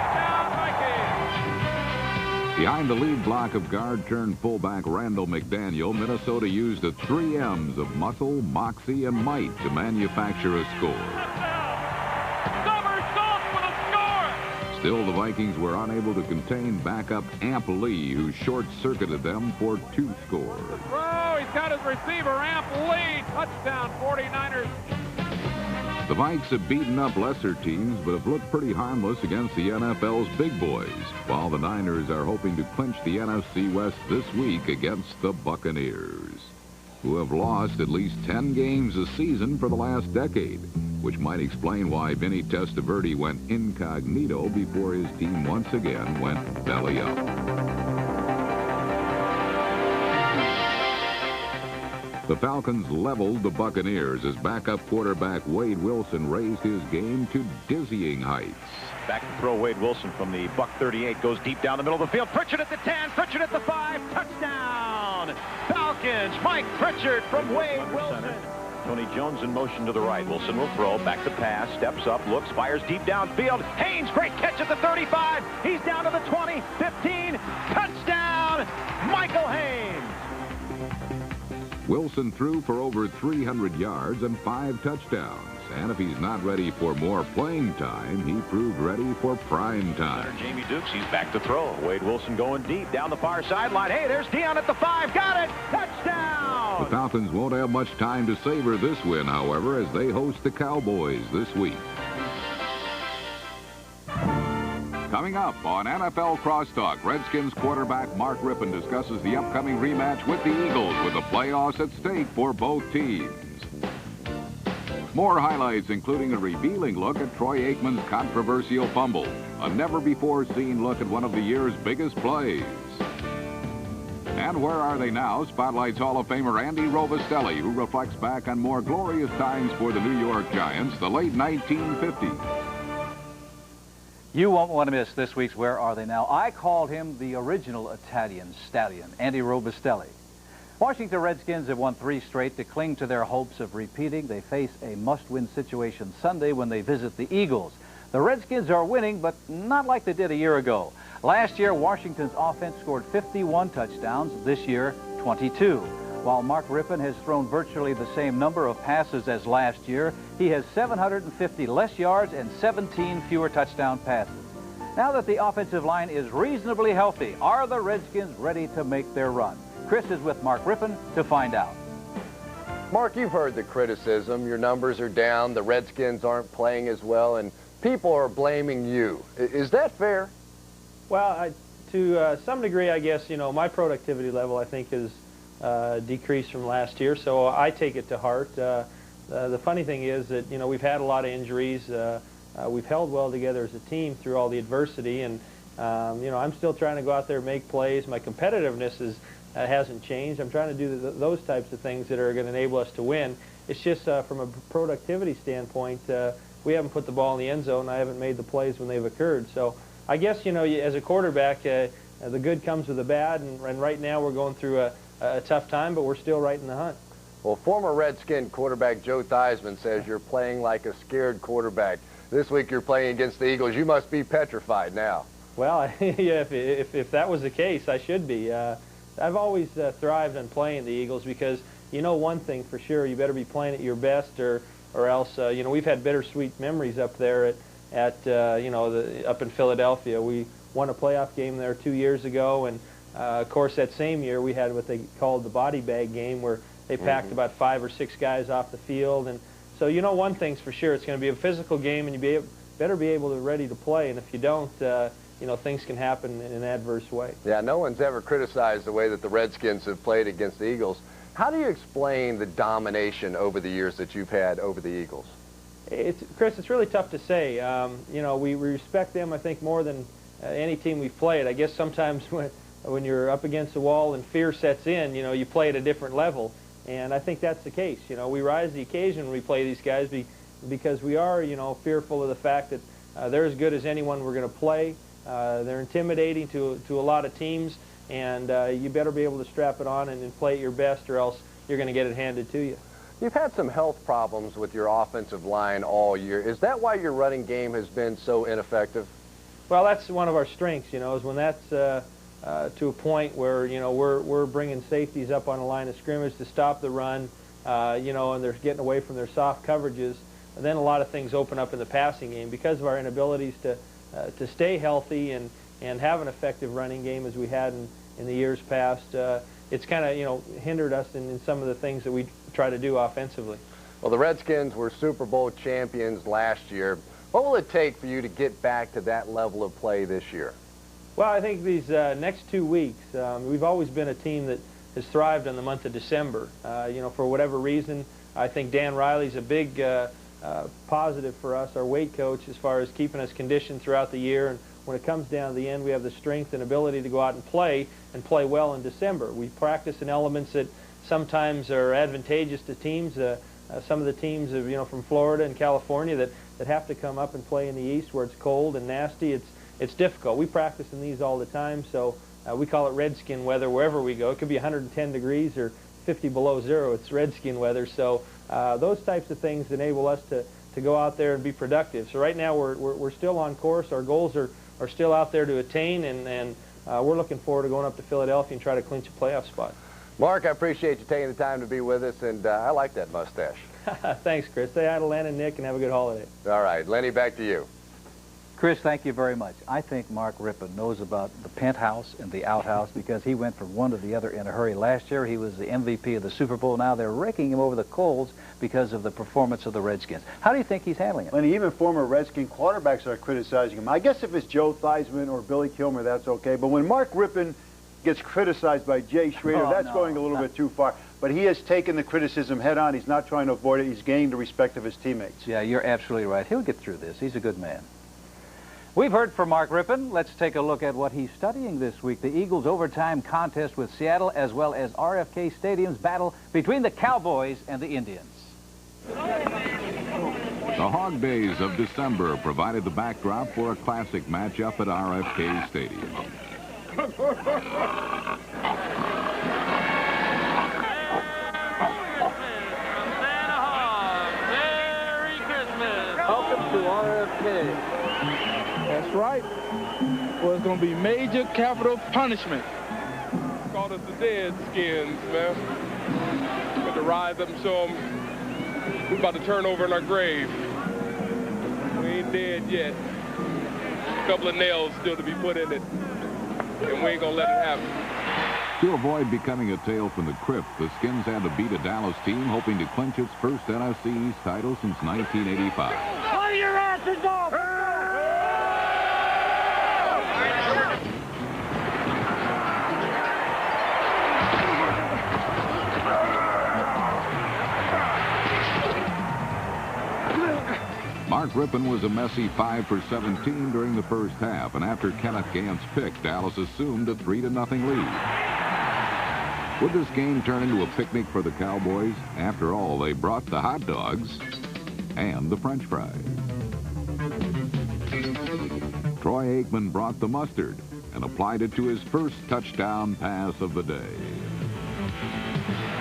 Behind the lead block of guard-turned-fullback Randall McDaniel, Minnesota used the 3 M's of muscle, moxie, and might to manufacture a score. Still, the Vikings were unable to contain backup Amp Lee, who short-circuited them for 2 scores. Throw, he's got his receiver, Amp Lee, touchdown, 49ers. The Vikes have beaten up lesser teams, but have looked pretty harmless against the NFL's big boys, while the Niners are hoping to clinch the NFC West this week against the Buccaneers, who have lost at least 10 games a season for the last decade, which might explain why Vinny Testaverde went incognito before his team once again went belly up. The Falcons leveled the Buccaneers as backup quarterback Wade Wilson raised his game to dizzying heights. Back to throw Wade Wilson from the Buck 38. Goes deep down the middle of the field. Pritchard at the 10. Pritchard at the 5. Touchdown! Falcons. Mike Pritchard from Wade Wilson. Tony Jones in motion to the right. Wilson will throw. Back to pass. Steps up. Looks. Fires deep downfield. Haynes. Great catch at the 35. He's down to the 20. 15. Touchdown! Michael Haynes. Wilson threw for over 300 yards and 5 touchdowns. And if he's not ready for more playing time, he proved ready for prime time. Jamie Dukes, he's back to throw. Wade Wilson going deep down the far sideline. Hey, there's Dion at the 5. Got it! Touchdown! The Falcons won't have much time to savor this win, however, as they host the Cowboys this week. Coming up on NFL Crosstalk, Redskins quarterback Mark Rypien discusses the upcoming rematch with the Eagles, with the playoffs at stake for both teams. More highlights, including a revealing look at Troy Aikman's controversial fumble, a never-before-seen look at one of the year's biggest plays. And where are they now? Spotlight's Hall of Famer Andy Robustelli, who reflects back on more glorious times for the New York Giants, the late 1950s. You won't want to miss this week's Where Are They Now? I called him the original Italian stallion, Andy Robustelli. Washington Redskins have won 3 straight. To cling to their hopes of repeating, they face a must-win situation Sunday when they visit the Eagles. The Redskins are winning, but not like they did a year ago. Last year, Washington's offense scored 51 touchdowns. This year, 22. While Mark Rypien has thrown virtually the same number of passes as last year, he has 750 less yards and 17 fewer touchdown passes. Now that the offensive line is reasonably healthy, are the Redskins ready to make their run? Chris is with Mark Rypien to find out. Mark, you've heard the criticism. Your numbers are down, the Redskins aren't playing as well, and people are blaming you. Is that fair? Well, to some degree, I guess, you know, my productivity level, I think, is decreased from last year, so I take it to heart. The funny thing is that, you know, we've had a lot of injuries. We've held well together as a team through all the adversity, and, you know, I'm still trying to go out there and make plays. My competitiveness hasn't changed. I'm trying to do those types of things that are going to enable us to win. It's just from a productivity standpoint, we haven't put the ball in the end zone. I haven't made the plays when they've occurred. So I guess, you know, as a quarterback, the good comes with the bad, and right now we're going through a tough time, but we're still right in the hunt. Well, former Redskin quarterback Joe Theismann says you're playing like a scared quarterback. This week you're playing against the Eagles. You must be petrified now. Well, yeah, if that was the case, I should be. I've always thrived on playing the Eagles because you know one thing for sure, you better be playing at your best or else, you know, we've had bittersweet memories up there at you know, up in Philadelphia. We won a playoff game there 2 years ago, and of course that same year we had what they called the body bag game where they packed about 5 or 6 guys off the field. And so you know one thing's for sure, it's going to be a physical game, and you better be able to ready to play, and if you don't, you know, things can happen in an adverse way. Yeah, no one's ever criticized the way that the Redskins have played against the Eagles. How do you explain the domination over the years that you've had over the Eagles? Chris, it's really tough to say. You know, we respect them, I think, more than any team we've played. I guess sometimes when you're up against the wall and fear sets in, you know, you play at a different level. And I think that's the case. You know, we rise to the occasion when we play these guys because we are, you know, fearful of the fact that they're as good as anyone we're going to play. They're intimidating to a lot of teams, and you better be able to strap it on and play at your best, or else you're going to get it handed to you. You've had some health problems with your offensive line all year. Is that why your running game has been so ineffective? Well, that's one of our strengths, you know, is when that's to a point where, you know, we're bringing safeties up on the line of scrimmage to stop the run, you know, and they're getting away from their soft coverages. And then a lot of things open up in the passing game because of our inabilities to stay healthy and have an effective running game as we had in the years past. It's kind of, you know, hindered us in some of the things that we try to do offensively. Well, the Redskins were Super Bowl champions last year. What will it take for you to get back to that level of play this year? Well, I think these next 2 weeks, we've always been a team that has thrived in the month of December. You know, for whatever reason, I think Dan Riley's a big positive for us, our weight coach, as far as keeping us conditioned throughout the year. And when it comes down to the end, we have the strength and ability to go out and play well in December. We practice in elements that sometimes are advantageous to teams. Some of the teams, you know, from Florida and California that have to come up and play in the East where it's cold and nasty. It's difficult. We practice in these all the time, so we call it Redskin weather wherever we go. It could be 110 degrees or 50 below zero. It's Redskin weather. So those types of things enable us to go out there and be productive. So right now we're still on course. Our goals are still out there to attain, and we're looking forward to going up to Philadelphia and try to clinch a playoff spot. Mark, I appreciate you taking the time to be with us, and I like that mustache. Thanks, Chris. Say hi to Len and Nick, and have a good holiday. All right. Lenny, back to you. Chris, thank you very much. I think Mark Rypien knows about the penthouse and the outhouse because he went from one to the other in a hurry. Last year, he was the MVP of the Super Bowl. Now they're raking him over the coals because of the performance of the Redskins. How do you think he's handling it? And even former Redskin quarterbacks are criticizing him. I guess if it's Joe Theismann or Billy Kilmer, that's okay. But when Mark Rypien gets criticized by Jay Schroeder, that's going a little bit too far. But he has taken the criticism head on. He's not trying to avoid it. He's gaining the respect of his teammates. Yeah, you're absolutely right. He'll get through this. He's a good man. We've heard from Mark Rypien. Let's take a look at what he's studying this week. The Eagles' overtime contest with Seattle, as well as RFK Stadium's battle between the Cowboys and the Indians. The Hog Days of December provided the backdrop for a classic matchup at RFK Stadium. Welcome to RFK. That's right. Well, it's going to be major capital punishment. Called us the Deadskins, man. Got to rise up and show them we're about to turn over in our grave. We ain't dead yet. A couple of nails still to be put in it, and we ain't going to let it happen. To avoid becoming a tale from the crypt, the Skins had to beat a Dallas team hoping to clinch its first NFC East title since 1985. Play your asses off! Mark Rypien was a messy 5 for 17 during the first half, and after Kenneth Gant's pick, Dallas assumed a 3-0 lead. Would this game turn into a picnic for the Cowboys? After all, they brought the hot dogs and the French fries. Troy Aikman brought the mustard and applied it to his first touchdown pass of the day.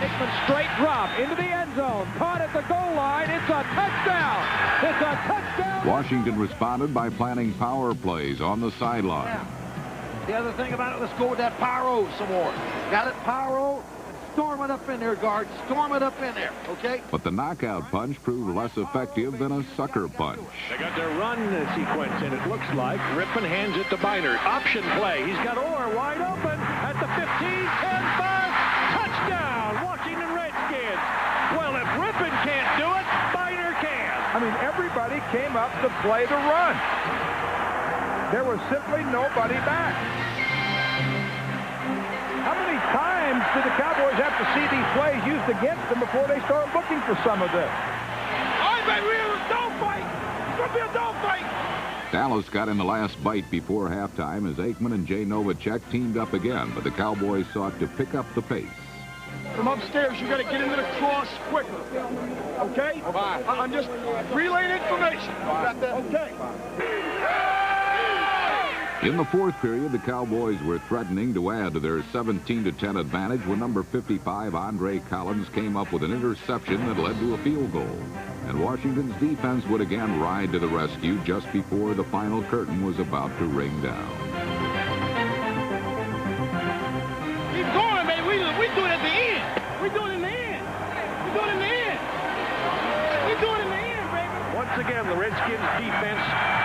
Aikman straight drop into the end zone. Caught at the goal line. It's a touchdown. It's a touchdown. Washington responded by planning power plays on the sideline. Yeah. The other thing about it, let's go with that Pyro some more. Got it, Pyro? Storm it up in there, guard. Storm it up in there, okay? But the knockout punch proved less effective than a sucker punch. They got their run sequence in, it looks like. Rippon hands it to Biner. Option play. He's got Orr wide open at the 15, 10, 5. Touchdown, Washington Redskins. Well, if Rippon can't do it, Biner can. I mean, everybody came up to play the run. There was simply nobody back. How many times did the Cowboys have to see these plays used against them before they started looking for some of this? All right, baby, we're in a dogfight. It's going to be a dogfight. Dallas got in the last bite before halftime as Aikman and Jay Novacek teamed up again, but the Cowboys sought to pick up the pace. From upstairs, you got to get into the cross quicker. Okay? I'm just relaying information. Okay. In the fourth period, the Cowboys were threatening to add to their 17-10 advantage when number 55, Andre Collins, came up with an interception that led to a field goal. And Washington's defense would again ride to the rescue just before the final curtain was about to ring down. Keep going, man. We do it at the end. We do it in the end. We do it in the end. We do it in the end, baby. Once again, the Redskins defense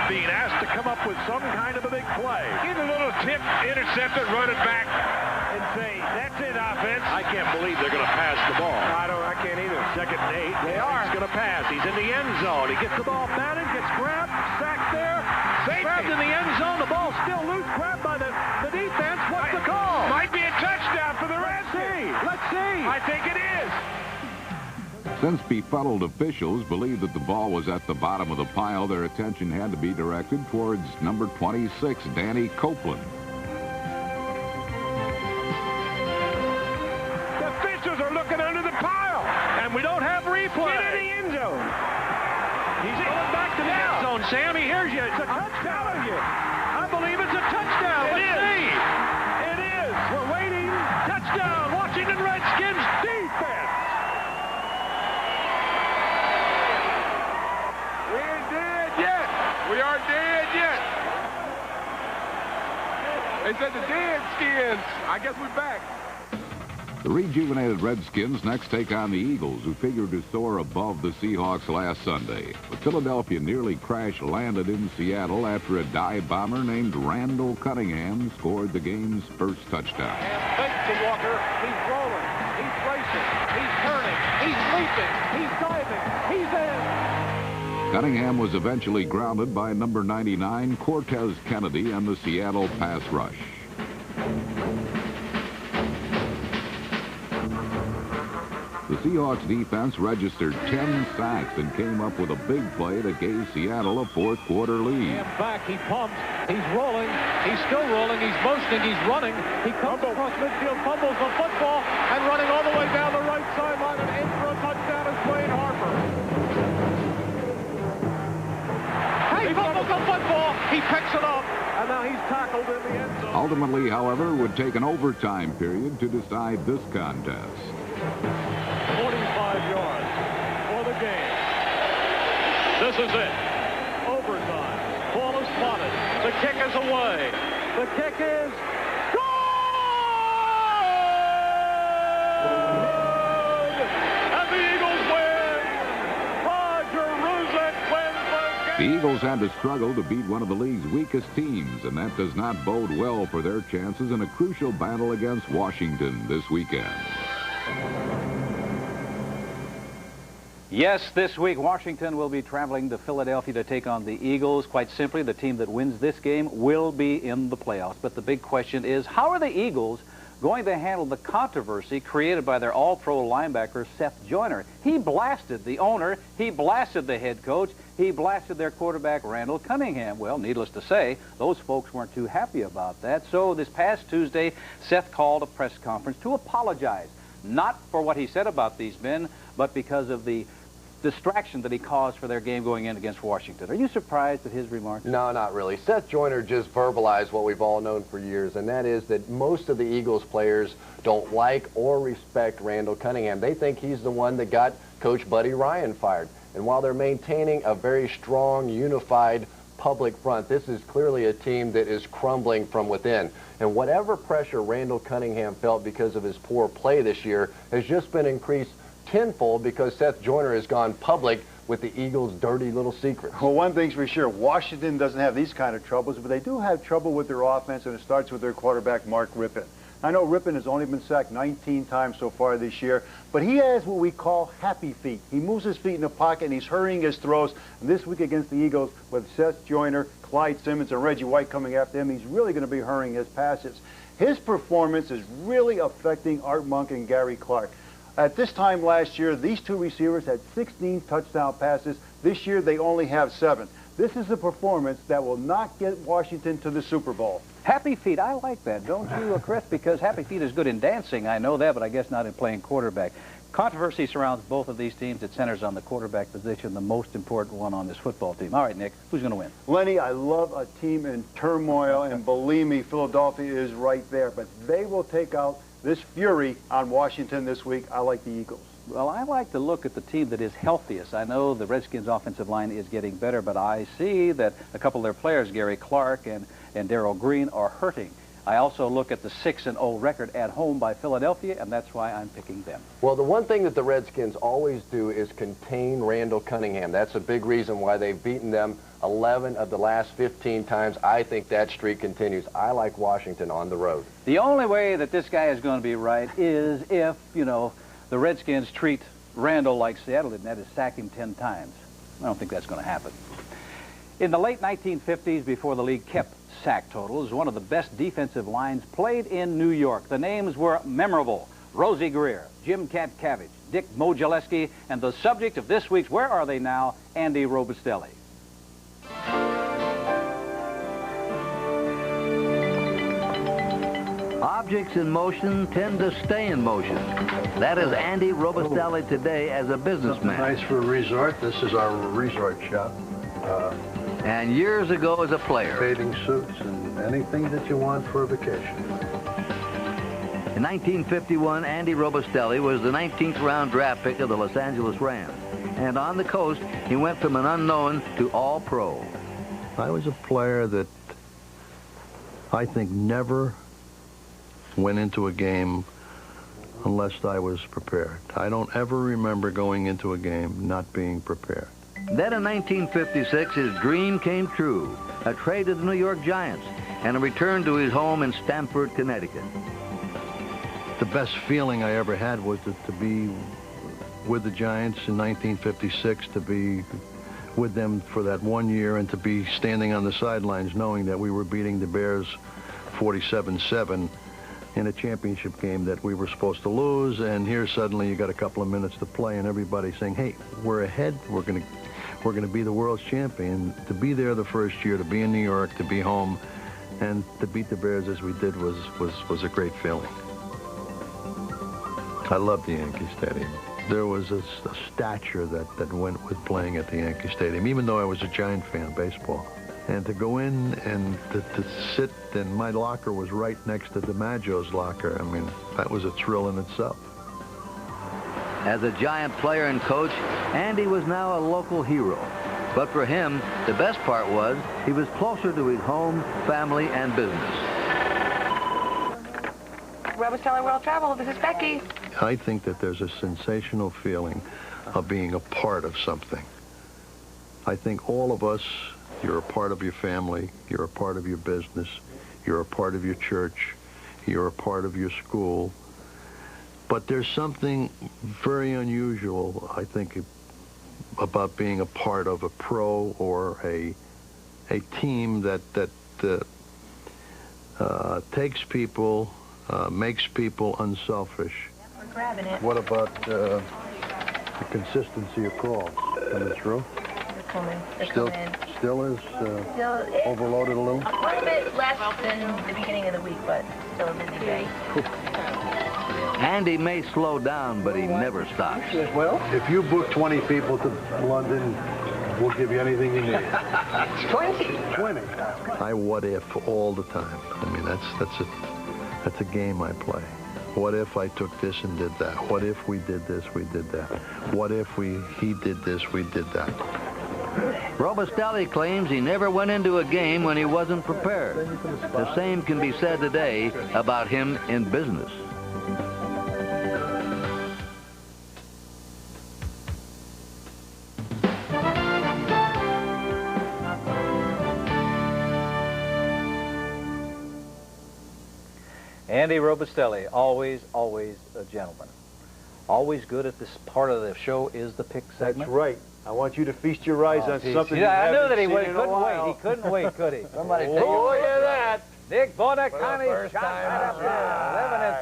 being asked to come up with some kind of a big play. Get a little tip, intercept it, run it back, and say, that's it, offense. I can't believe they're going to pass the ball. I can't either. Second and 8. They are. He's going to pass. He's in the end zone. He gets the ball batted, gets grabbed, sacked there. Safety. Grabbed in the end zone. The ball's still loose. Grabbed by the defense. What's the call? Might be a touchdown for the Redskins. Let's see. I think it is. Since befuddled officials believed that the ball was at the bottom of the pile, their attention had to be directed towards number 26, Danny Copeland. The officials are looking under the pile. And we don't have replay. Get in the end zone. He's going back to the end zone, Sam. He hears you. It's a touchdown. I believe it's a touchdown. Let's see. It is. We're waiting. Touchdown. Washington Redskins defense. We ain't dead yet. We aren't dead yet. They said the dead skins. I guess we're back. The rejuvenated Redskins next take on the Eagles, who figured to soar above the Seahawks last Sunday. But Philadelphia nearly crash-landed in Seattle after a dive bomber named Randall Cunningham scored the game's first touchdown. Fakes to Walker. He's rolling. He's racing. He's turning. He's leaping. He's diving. He's in. Cunningham was eventually grounded by number 99, Cortez Kennedy, and the Seattle pass rush. The Seahawks defense registered 10 sacks and came up with a big play that gave Seattle a fourth-quarter lead. Back, he pumps, he's rolling, he's still rolling, he's motioning, he's running. He comes across midfield, fumbles the football, and running all the way down the right sideline and in for a touchdown is Wayne Harper. He fumbles the football, he picks it up, and now he's tackled in the end zone. Ultimately, however, it would take an overtime period to decide this contest. 45 yards for the game. This is it. Overtime. Ball is spotted. The kick is away. The kick is good! And the Eagles win! Roger Ruzek wins the The Eagles had to struggle to beat one of the league's weakest teams, and that does not bode well for their chances in a crucial battle against Washington this weekend. Yes, this week Washington will be traveling to Philadelphia to take on the Eagles. Quite simply, the team that wins this game will be in the playoffs. But the big question is, how are the Eagles going to handle the controversy created by their all-pro linebacker, Seth Joyner? He blasted the owner, he blasted the head coach, he blasted their quarterback, Randall Cunningham. Well, needless to say, those folks weren't too happy about that. So this past Tuesday, Seth called a press conference to apologize, not for what he said about these men, but because of the distraction that he caused for their game going in against Washington. Are you surprised at his remarks? No, not really. Seth Joyner just verbalized what we've all known for years, and that is that most of the Eagles players don't like or respect Randall Cunningham. They think he's the one that got Coach Buddy Ryan fired. And while they're maintaining a very strong, unified public front, this is clearly a team that is crumbling from within. And whatever pressure Randall Cunningham felt because of his poor play this year has just been increased tenfold because Seth Joyner has gone public with the Eagles' dirty little secrets. Well, one thing's for sure, Washington doesn't have these kind of troubles, but they do have trouble with their offense, and it starts with their quarterback, Mark Rypien. I know Rypien has only been sacked 19 times so far this year, but he has what we call happy feet. He moves his feet in the pocket, and he's hurrying his throws. And this week against the Eagles, with Seth Joyner, Clyde Simmons, and Reggie White coming after him, he's really going to be hurrying his passes. His performance is really affecting Art Monk and Gary Clark. At this time last year, these two receivers had 16 touchdown passes. This year, they only have 7. This is a performance that will not get Washington to the Super Bowl. Happy feet, I like that, don't you, Chris? Because happy feet is good in dancing, I know that, but I guess not in playing quarterback. Controversy surrounds both of these teams. It centers on the quarterback position, the most important one on this football team. All right, Nick, who's going to win? Lenny, I love a team in turmoil, and believe me, Philadelphia is right there. But they will take out this fury on Washington this week. I like the Eagles. Well, I like to look at the team that is healthiest. I know the Redskins' offensive line is getting better, but I see that a couple of their players, Gary Clark and Darrell Green, are hurting. I also look at the 6-0 record at home by Philadelphia, and that's why I'm picking them. Well, the one thing that the Redskins always do is contain Randall Cunningham. That's a big reason why they've beaten them 11 of the last 15 times. I think that streak continues. I like Washington on the road. The only way that this guy is going to be right is if, you know, the Redskins treat Randall like Seattle did, and that is sack him 10 times. I don't think that's going to happen. In the late 1950s, before the league kept sack totals, one of the best defensive lines played in New York. The names were memorable. Rosie Greer, Jim Katcavage, Dick Modzelewski, and the subject of this week's Where Are They Now?, Andy Robustelli. Objects in motion tend to stay in motion. That is Andy Robustelli today as a businessman. Nice for a resort. This is our resort shop. And years ago as a player. Bathing suits and anything that you want for a vacation. In 1951, Andy Robustelli was the 19th round draft pick of the Los Angeles Rams. And on the coast, he went from an unknown to all-pro. I was a player that I think never went into a game unless I was prepared. I don't ever remember going into a game not being prepared. Then in 1956, his dream came true. A trade to the New York Giants and a return to his home in Stamford, Connecticut. The best feeling I ever had was to be with the Giants in 1956, to be with them for that 1 year, and to be standing on the sidelines knowing that we were beating the Bears 47-7 in a championship game that we were supposed to lose. And here suddenly you got a couple of minutes to play and everybody's saying, hey, we're ahead, we're going to be the world's champion. To be there the first year, to be in New York, to be home, and to beat the Bears as we did was a great feeling. I loved the Yankee Stadium. There was a stature that went with playing at the Yankee Stadium, even though I was a Giant fan of baseball. And to go in and to sit, and my locker was right next to DiMaggio's locker. I mean, that was a thrill in itself. As a Giant player and coach, Andy was now a local hero. But for him, the best part was he was closer to his home, family, and business. Robustelli World Travel, this is Becky. I think that there's a sensational feeling of being a part of something. I think all of us, you're a part of your family, you're a part of your business, you're a part of your church, you're a part of your school. But there's something very unusual, I think, about being a part of a pro or a team that takes people, makes people unselfish. We're grabbing it. What about the consistency of calls? Is it true? They're coming. Still is overloaded a little? A little bit less than the beginning of the week, but still a busy day. Andy may slow down, but he never stops. Well, if you book 20 people to London, we'll give you anything you need. 20? 20. I what if all the time. I mean, that's a game I play. What if I took this and did that? What if we did this, we did that? What if he did this, we did that? Robustelli claims he never went into a game when he wasn't prepared. The same can be said today about him in business. Andy Robustelli, always a gentleman. Always good at this part of the show is the pick segment. That's right. I want you to feast your eyes on something you I knew haven't that he seen in a couldn't while. wait. He couldn't wait, could he? Somebody take look it. at that. Nick Bonacani shot right up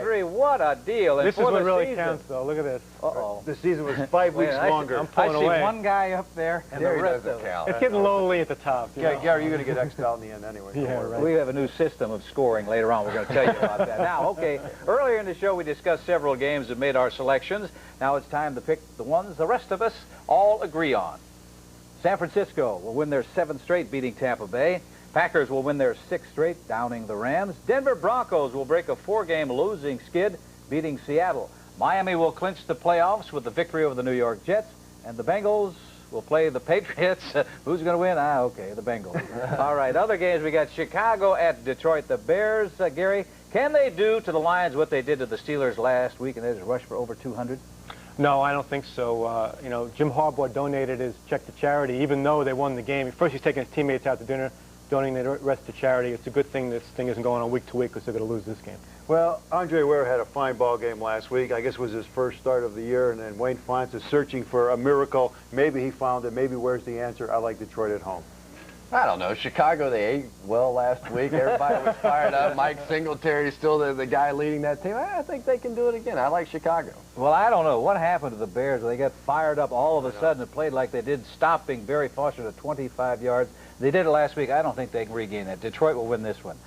there. 11-3. What a deal. And This is for what the really season, counts, though. Look at this. Uh-oh. The season was 5 weeks longer. I see one guy up there and the rest of it. It's getting lowly at the top. Yeah, Gary, you're going to get X'd out in the end anyway. Yeah, right. We have a new system of scoring later on. We're going to tell you about that. Now, okay, earlier in the show we discussed several games that made our selections. Now it's time to pick the ones the rest of us all agree on. San Francisco will win their 7th straight, beating Tampa Bay. Packers will win their 6th straight, downing the Rams. Denver Broncos will break a 4-game losing skid, beating Seattle. Miami will clinch the playoffs with the victory over the New York Jets. And the Bengals will play the Patriots. Who's going to win? Okay, the Bengals. All right, other games, we got Chicago at Detroit. The Bears, Gary, can they do to the Lions what they did to the Steelers last week, and they just rushed for over 200? No, I don't think so. You know, Jim Harbaugh donated his check to charity, even though they won the game. First, he's taking his teammates out to dinner, donating the rest to charity. It's a good thing this thing isn't going on week to week because they're going to lose this game. Well, Andre Ware had a fine ball game last week. I guess it was his first start of the year, and then Wayne Fontes is searching for a miracle. Maybe he found it. Maybe Ware's the answer. I like Detroit at home. I don't know. Chicago, they ate well last week. Everybody was fired up. Mike Singletary is still the guy leading that team. I think they can do it again. I like Chicago. Well, I don't know. What happened to the Bears? They got fired up all of a sudden and played like they did, stopping Barry Foster to 25 yards. They did it last week. I don't think they can regain that. Detroit will win this one.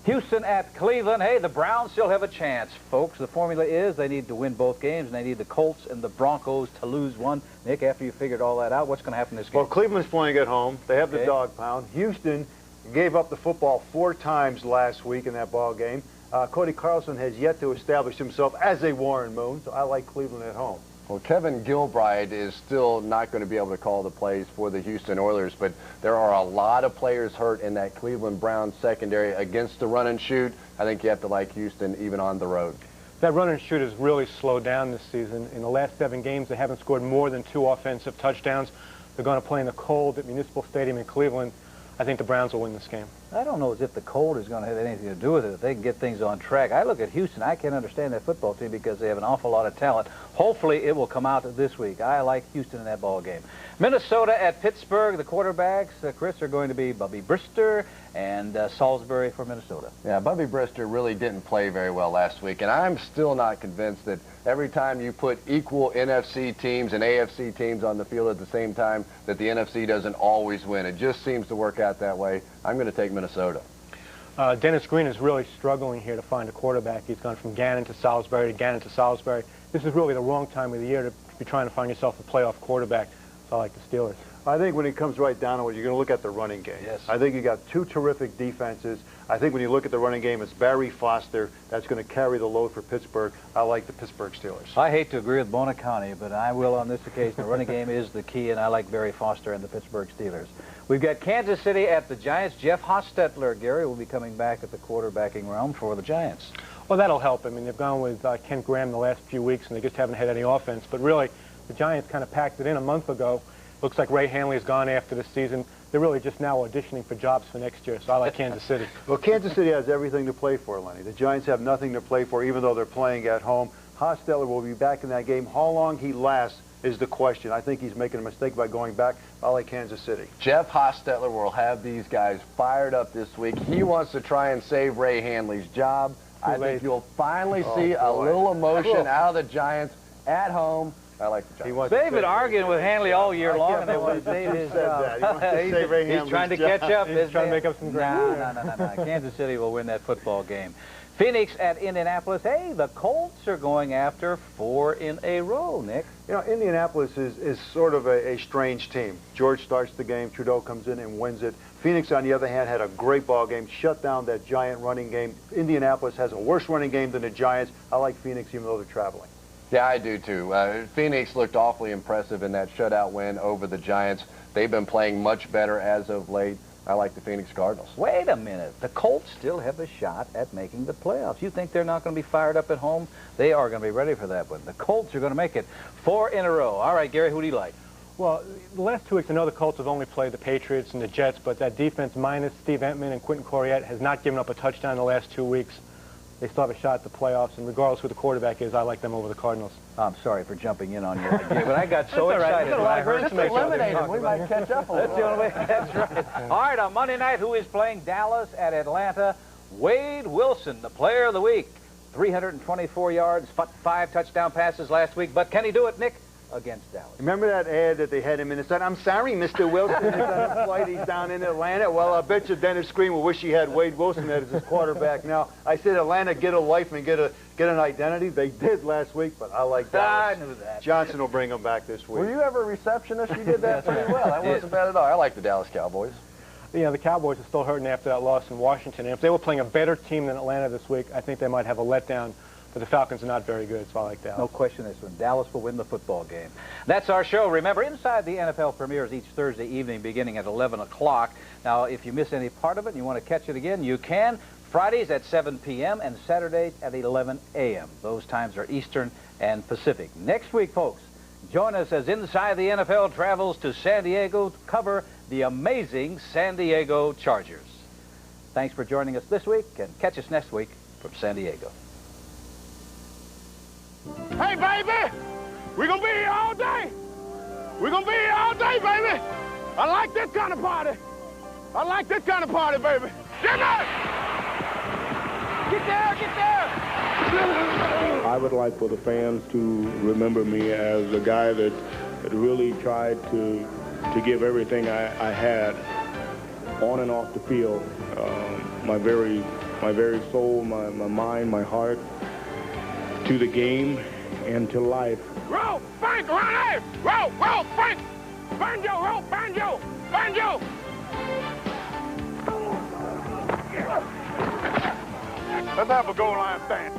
Houston at Cleveland. Hey, the Browns still have a chance, folks. The formula is they need to win both games, and they need the Colts and the Broncos to lose one. Nick, after you figured all that out, what's going to happen this game? Well, Cleveland's playing at home. They have the dog pound. Houston gave up the football 4 times last week in that ball game. Cody Carlson has yet to establish himself as a Warren Moon, so I like Cleveland at home. Well, Kevin Gilbride is still not going to be able to call the plays for the Houston Oilers, but there are a lot of players hurt in that Cleveland Browns secondary against the run and shoot. I think you have to like Houston even on the road. That run and shoot has really slowed down this season. In the last 7 games, they haven't scored more than 2 offensive touchdowns. They're going to play in the cold at Municipal Stadium in Cleveland. I think the Browns will win this game. I don't know as if the cold is going to have anything to do with it. If they can get things on track. I look at Houston. I can't understand that football team because they have an awful lot of talent. Hopefully, it will come out this week. I like Houston in that ball game. Minnesota at Pittsburgh. The quarterbacks, Chris, are going to be Bubby Brister and Salisbury for Minnesota. Yeah, Bubby Brister really didn't play very well last week, and I'm still not convinced that every time you put equal NFC teams and AFC teams on the field at the same time that the NFC doesn't always win. It just seems to work out that way. I'm going to take Minnesota. Dennis Green is really struggling here to find a quarterback. He's gone from Gannon to Salisbury to Gannon to Salisbury. This is really the wrong time of the year to be trying to find yourself a playoff quarterback. So I like the Steelers. I think when it comes right down to it, you're going to look at the running game. Yes. I think you got 2 terrific defenses. I think when you look at the running game, it's Barry Foster that's going to carry the load for Pittsburgh. I like the Pittsburgh Steelers. I hate to agree with Bonacani, but I will on this occasion. The running game is the key, and I like Barry Foster and the Pittsburgh Steelers. We've got Kansas City at the Giants. Jeff Hostetler, Gary, will be coming back at the quarterbacking realm for the Giants. Well, that'll help. I mean, they've gone with Kent Graham the last few weeks, and they just haven't had any offense. But really, the Giants kind of packed it in a month ago. Looks like Ray Hanley's gone after the season. They're really just now auditioning for jobs for next year, so I like Kansas City. Well, Kansas City has everything to play for, Lenny. The Giants have nothing to play for, even though they're playing at home. Hostetler will be back in that game. How long he lasts is the question. I think he's making a mistake by going back. I like Kansas City. Jeff Hostetler will have these guys fired up this week. He wants to try and save Ray Hanley's job. I think you'll finally see a little emotion out of the Giants at home. I like the Giants. They've been arguing with Hanley all year long, and they want to save his job. He's trying to catch up. He's trying to make up some ground. No. Kansas City will win that football game. Phoenix at Indianapolis. Hey, the Colts are going after 4 in a row, Nick. You know, Indianapolis is sort of a strange team. George starts the game. Trudeau comes in and wins it. Phoenix, on the other hand, had a great ball game, shut down that Giant running game. Indianapolis has a worse running game than the Giants. I like Phoenix even though they're traveling. Yeah, I do too. Phoenix looked awfully impressive in that shutout win over the Giants. They've been playing much better as of late. I like the Phoenix Cardinals. Wait a minute. The Colts still have a shot at making the playoffs. You think they're not going to be fired up at home? They are going to be ready for that one. The Colts are going to make it 4 in a row. All right, Gary, who do you like? Well, the last 2 weeks, I know the Colts have only played the Patriots and the Jets, but that defense minus Steve Entman and Quentin Coryatt has not given up a touchdown in the last 2 weeks. They still have a shot at the playoffs, and regardless who the quarterback is, I like them over the Cardinals. I'm sorry for jumping in on you again, but I got so excited when I heard Just eliminate them. We might catch up a little. That's the only way. That's right. All right, on Monday night, who is playing Dallas at Atlanta? Wade Wilson, the player of the week. 324 yards, 5 touchdown passes last week, but can he do it, Nick? Against Dallas. Remember that ad that they had him in? It said, "I'm sorry, Mr. Wilson is on a flight. He's down in Atlanta." Well, I bet you Dennis Green will wish he had Wade Wilson as his quarterback now. I said, Atlanta, get a life and get an identity. They did last week, but I like Dallas. I knew that. Johnson will bring them back this week. Were you ever a receptionist? You did that pretty well. That wasn't bad at all. I like the Dallas Cowboys. Yeah, the Cowboys are still hurting after that loss in Washington. And if they were playing a better team than Atlanta this week, I think they might have a letdown. But the Falcons are not very good, so I like Dallas. No question this one. Dallas will win the football game. That's our show. Remember, Inside the NFL premieres each Thursday evening beginning at 11 o'clock. Now, if you miss any part of it and you want to catch it again, you can. Fridays at 7 p.m. and Saturdays at 11 a.m. Those times are Eastern and Pacific. Next week, folks, join us as Inside the NFL travels to San Diego to cover the amazing San Diego Chargers. Thanks for joining us this week, and catch us next week from San Diego. Hey, baby! We're gonna be here all day! We're gonna be here all day, baby! I like this kind of party! I like this kind of party, baby! Jimmy! Get there! Get there! I would like for the fans to remember me as a guy that really tried to give everything I had on and off the field. My very soul, my mind, my heart, to the game and to life. Roll, Frank, Ronnie! Roll, Frank! Banjo, roll, banjo! Banjo! Let's have a goal line stand.